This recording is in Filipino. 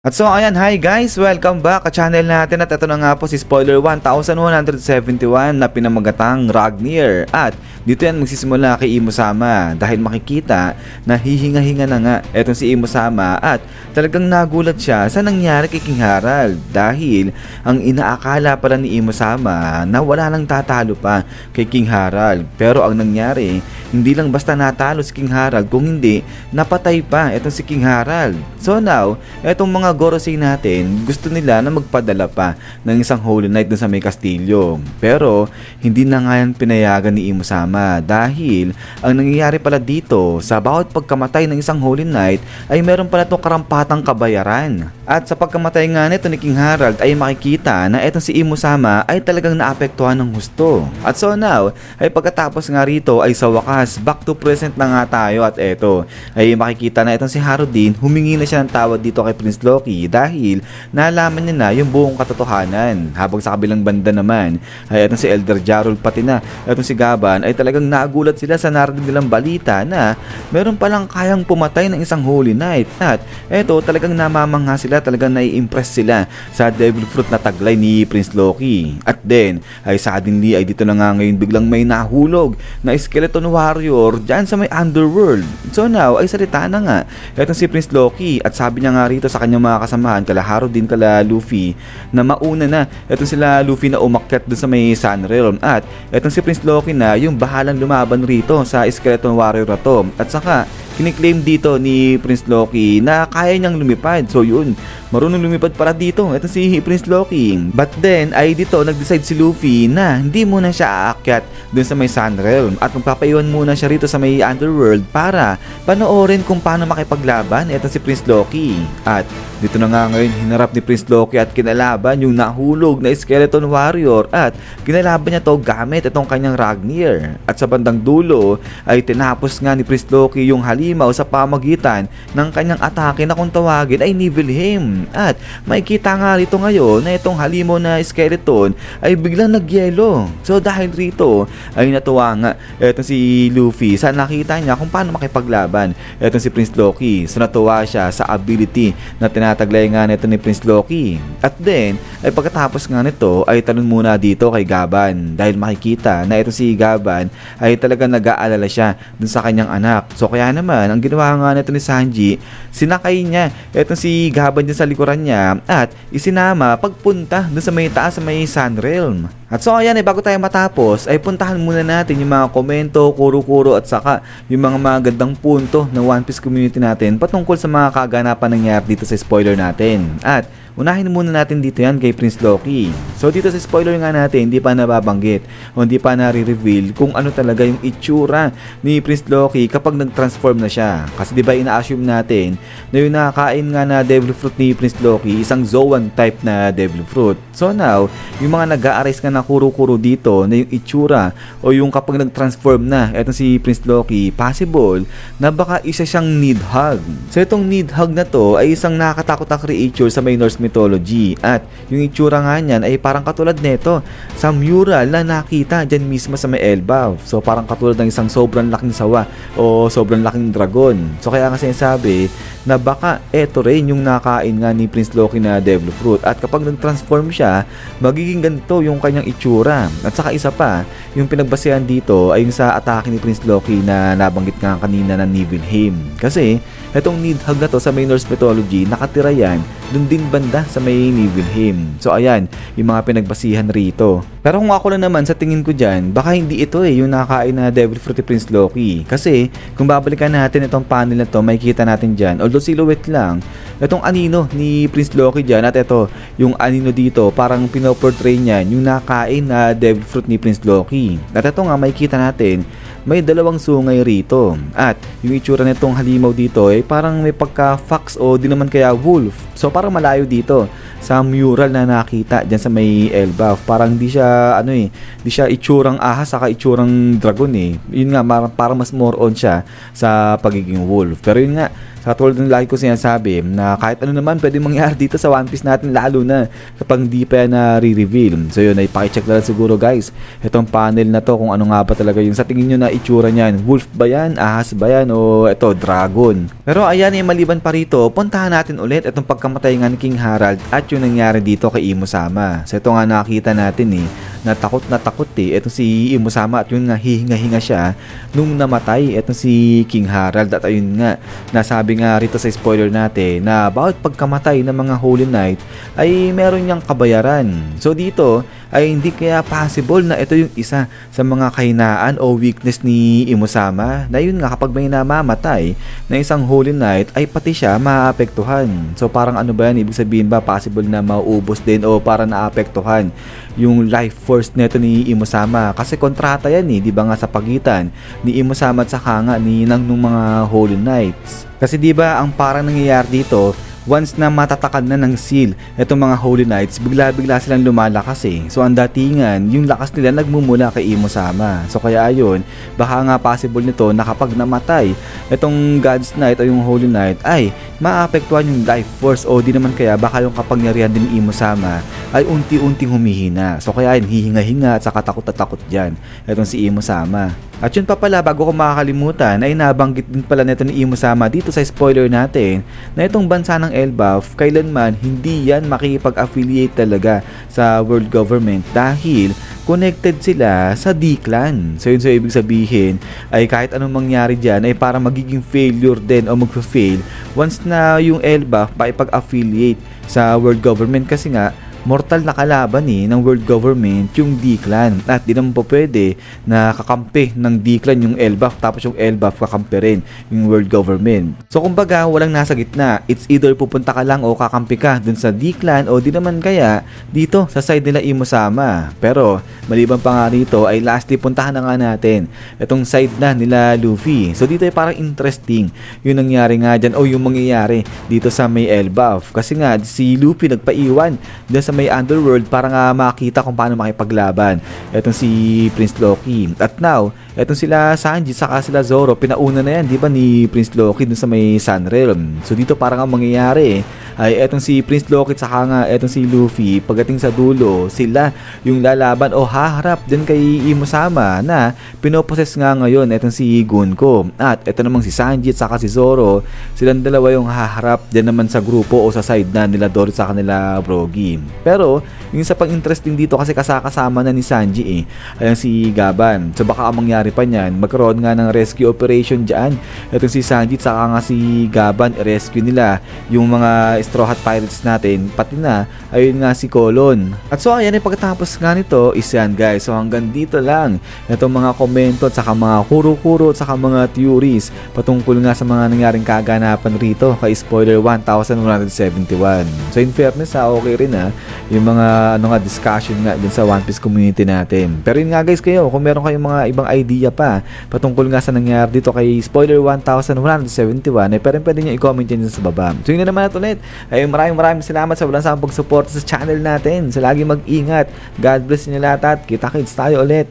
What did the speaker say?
At so ayan, hi guys! Welcome back sa channel natin at ito na nga po si Spoiler 1171 na pinamagatang Ragnir. At dito yan magsisimula kay Imo-sama dahil makikita na hihinga-hinga na nga etong si Imo-sama at talagang nagulat siya sa nangyari kay King Harald dahil ang inaakala pala ni Imo-sama na wala nang tatalo pa kay King Harald. Pero ang nangyari, hindi lang basta natalo si King Harald kung hindi napatay pa etong si King Harald. So now, etong mga Gorosei natin, gusto nila na magpadala pa ng isang Holy Knight dun sa may kastilyo. Pero, hindi na nga yan pinayagan ni Imo-sama dahil ang nangyayari pala dito, sa bawat pagkamatay ng isang Holy Knight ay meron pala itong karampatang kabayaran. At sa pagkamatay nga nito ni King Harald ay makikita na etong si Imo-sama ay talagang naapektuhan ng husto. At so now, ay pagkatapos nga rito ay sa wakas, back to present na nga tayo at eto, ay makikita na etong si Harudin, humingi na siya ng tawad dito kay Prince Loki dahil nalaman niya na yung buong katotohanan. Habang sa kabilang banda naman ay etong si Elder Jarol pati na etong si Gaban ay talagang nagulat sila sa narinig nilang balita na meron palang kayang pumatay ng isang Holy Knight. At eto talagang namamangha sila, talagang nai-impress sila sa Devil Fruit na taglay ni Prince Loki. At then ay suddenly ay dito na nga ngayon biglang may nahulog na skeleton warrior dyan sa may underworld. So now ay salita na nga etong si Prince Loki at sabi niya nga rito sa kanyang mga kasamahan kala Harudin kala Luffy na mauna na etong sila Luffy na umakyat dun sa may Sun Realm at etong si Prince Loki na yung bahalang lumaban rito sa skeleton warrior na to. At saka kiniklaim dito ni Prince Loki na kaya niyang lumipad. So yun, marunong lumipad para dito etong si Prince Loki. But then ay dito nag-decide si Luffy na hindi muna siya aakyat dun sa may Sun Realm at magpapaiwan muna siya rito sa may underworld para panoorin kung paano makipaglaban etong si Prince Loki. At dito na nga ngayon hinarap ni Prince Loki at kinalaban yung nahulog na skeleton warrior at kinalaban niya to gamit itong kanyang Ragnir. At sa bandang dulo ay tinapos nga ni Prince Loki yung halimaw sa pamagitan ng kanyang atake na kung tawagin ay Nibelheim. At makikita nga rito ngayon na itong halimaw na skeleton ay biglang nagyelo. So dahil rito ay natuwa nga etong si Luffy sa nakita niya kung paano makipaglaban etong si Prince Loki. So natuwa siya sa ability na tinataglay nga nito ni Prince Loki. At then ay pagkatapos nga nito ay tanong muna dito kay Gaban dahil makikita na ito si Gaban ay talaga nag-aalala siya dun sa kanyang anak. So kaya naman ang ginawa nga nito ni Sanji, sinakay niya etong si Gaban dyan sa likuran niya at isinama pagpunta dun sa may taas sa may Sun Realm. At so ayan bago tayo matapos ay puntahan muna natin yung mga komento, kuro-kuro at saka yung mga magandang punto ng One Piece community natin patungkol sa mga kaganapan nangyari dito sa spoiler natin. At unahin muna natin dito yan kay Prince Loki. So dito sa spoiler nga natin hindi pa nababanggit o hindi pa nare-reveal kung ano talaga yung itsura ni Prince Loki kapag nag-transform na siya. Kasi diba ina-assume natin na yung nakakain nga na Devil Fruit ni Prince Loki isang Zoan type na Devil Fruit. So now, yung mga nag-a-arise nga na kuro-kuro dito na yung itsura o yung kapag nag-transform na etong si Prince Loki, possible na baka isa siyang Nidhogg. So itong Nidhogg na to ay isang nakakatakot na creature sa may Norse mythology at yung itsura nga niyan ay parang katulad nito sa mural na nakita dyan mismo sa may Elbaf. So parang katulad ng isang sobrang laking sawa o sobrang laking dragon. So kaya nga sinasabi na baka eto rin yung nakain nga ni Prince Loki na Devil Fruit at kapag nag-transform siya, magiging ganito yung kanyang itsura. At saka isa pa, yung pinagbasehan dito ay yung sa atake ni Prince Loki na nabanggit nga kanina na Nibelheim. Kasi itong Nidhogg na to sa may Norse mythology, nakatira yan dun din banda sa may Nibelheim. So ayan, yung mga pinagbasihan rito. Pero kung ako lang naman sa tingin ko dyan, baka hindi ito yung nakakain na Devil Fruit ni Prince Loki. Kasi kung babalikan natin itong panel na to, makikita natin dyan, although silhouette lang, itong anino ni Prince Loki dyan at ito, yung anino dito, parang pinoportray niyan yung nakakain na Devil Fruit ni Prince Loki. At ito nga, makikita natin, may dalawang sungay rito. At yung itsura nitong halimaw dito ay parang may pagka-fox o di naman kaya wolf. So parang malayo dito sa mural na nakita dyan sa may Elbaf. Parang di siya di siya itsurang ahas saka itsurang dragon eh. Yun nga parang mas more on siya sa pagiging wolf. Pero yun nga, Sa tulad ng lagi ko sinasabi na kahit ano naman pwede mangyari dito sa One Piece natin, lalo na kapag hindi pa yan na-reveal. So yun, ay pakicheck na lang siguro guys itong panel na to kung ano nga ba talaga yung sa tingin nyo na itsura niyan. Wolf ba yan? Ahas ba yan? O ito, dragon? Pero ayan, maliban pa rito, puntahan natin ulit itong pagkamatay nga ni King Harald at yung nangyari dito kay Imo-sama. So ito nga nakita natin na takot ito si Imo-sama at yun nga hihinga-hinga siya nung namatay itong si King Harald. At ayun nga, nasabi nga rito sa spoiler natin na bawat pagkamatay ng mga Holy Knight ay meron niyang kabayaran. So dito ay hindi kaya possible na ito yung isa sa mga kahinaan o weakness ni Imo-sama, na yun nga kapag may namamatay na isang Holy Knight ay pati siya maapektuhan. So parang ano ba yan, ibig sabihin ba possible na mauubos din o para naapektuhan yung life force neto ni Imo-sama, kasi kontrata yan di ba nga sa pagitan ni Imo-sama at saka nga ni ng mga Holy Knights. Kasi di ba ang parang nangyayari dito, once na matatakan na ng seal itong mga Holy Knights, bigla-bigla silang lumalakas So ang datingan, yung lakas nila nagmumula kay Imo-sama. So kaya ayun, baka nga possible nito na kapag namatay itong God's Knight o yung Holy Knight ay maapektuhan yung life force, o di naman kaya baka yung kapangyarihan din ni Imo-sama ay unti-unting humihina. So kaya yun, hihinga-hinga at saka takot na takot dyan itong si Imo-sama. At yun pa pala, bago ko makakalimutan, ay nabanggit din pala nito ni Imo-sama dito sa spoiler natin na itong bansa ng Elbaf, kailanman hindi yan makikipag-affiliate talaga sa world government dahil connected sila sa D-Clan. So yun, so ibig sabihin ay kahit anong mangyari dyan ay para magiging failure din o magpa-fail once na yung Elbaf maipag-affiliate sa world government, kasi nga mortal na kalaban ng world government yung D-Clan, at di naman po pwede na kakampi ng D-Clan yung Elbaf tapos yung Elbaf kakampi rin yung world government. So kumbaga walang nasa gitna, it's either pupunta ka lang o kakampi ka dun sa D-Clan, o di naman kaya dito sa side nila Imo-sama. Pero maliban pa nga rito ay lastly puntahan na nga natin itong side na nila Luffy. So dito ay parang interesting yung nangyari nga dyan o yung mangyayari dito sa may Elbaf, kasi nga si Luffy nagpaiwan dun sa may underworld para nga makita kung paano makipaglaban etong si Prince Loki. At now, etong sila Sanji saka sila Zoro, pinauna na yan di ba ni Prince Loki dun sa may Sun Realm. So dito parang ang mangyayari ay etong si Prince Loki saka nga etong si Luffy, pagdating sa dulo sila yung lalaban o haharap din kay Imo-sama na pinoposes nga ngayon etong si Gunko. At eto namang si Sanji at saka si Zoro, silang dalawa yung haharap din naman sa grupo o sa side na nila Dory sa kanila Brogy. Pero yung isa pang interesting dito, kasi kasama na ni Sanji ayan si Gaban. So baka ang mangyari pa niyan, magkaroon nga ng rescue operation dyan. Itong si Sanji at saka nga si Gaban, i-rescue nila yung mga Straw Hat Pirates natin, pati na ayun nga si Colon. At so ayan, pagkatapos nga nito is yan guys. So hanggang dito lang itong mga komento at saka mga kuro-kuro at saka mga theories patungkol nga sa mga nangyaring kaganapan rito kay Spoiler 1171. So in fairness okay rin yung mga discussion nga din sa One Piece community natin. Pero yun nga guys, kayo kung meron kayong mga ibang idea pa patungkol nga sa nangyari dito kay Spoiler 1171 pwede nyo i-comment yan sa baba. So yun na naman ulit, ay maraming salamat sa walang sampang support sa channel natin. So lagi mag-ingat, God bless nyo lahat at kita-kits tayo ulit.